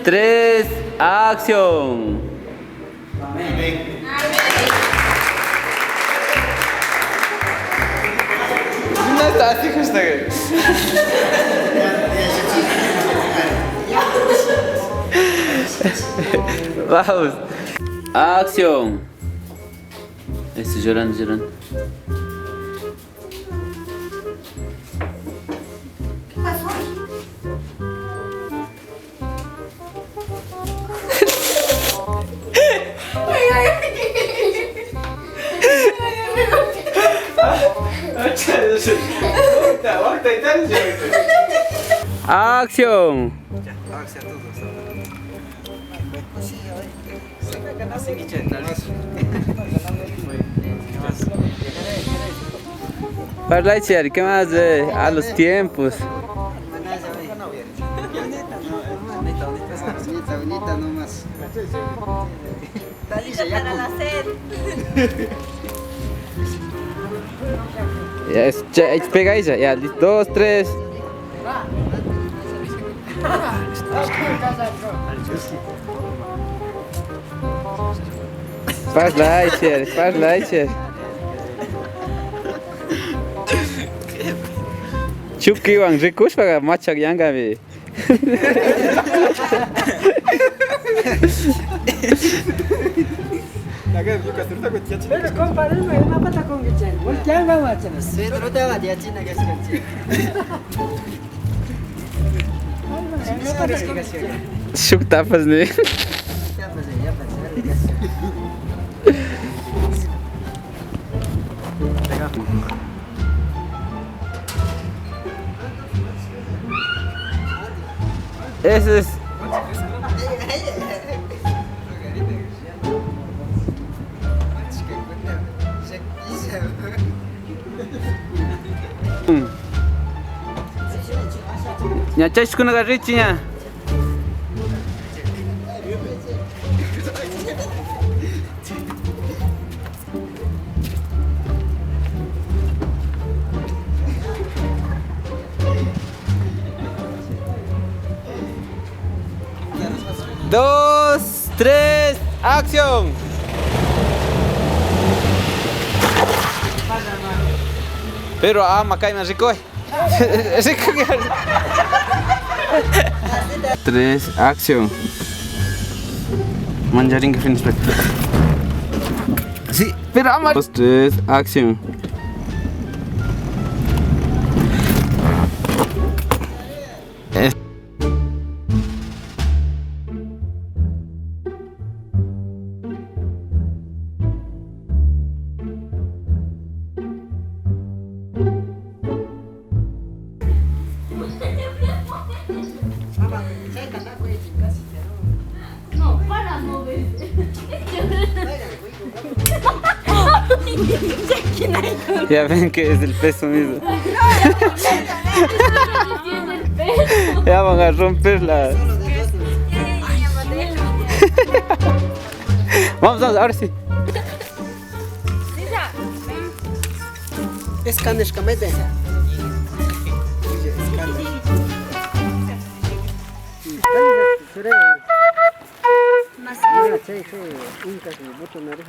3, acción. No está así, hashtag. Vamos. Acción. Estoy llorando, llorando. ¿Qué pasó? Acción. Parla, Cher, ¿qué más a los tiempos? Bonita nomás. Para la sed. Ya, pega ella, ya, 2, 3. Parla, Cher. Chuki wang rikus paga machak yanga be. Pero compadre, una pata con Guichen. Voltean va machana. Pero te va a decir China que es Shuk tapas ne. Ese es. Ya chas kuna garichinya. Dos, tres, acción. Pero macay más rico. Tres, acción. Manjaring que fin inspector. Sí, pero ama. Dos, tres, acción. No, para moverse. Ya ven que es el peso mismo. Tiene el pelo. Ya van a romperla. Vamos, ahora sí. Escanes camete. Más. Sí, un caso, boto nariz.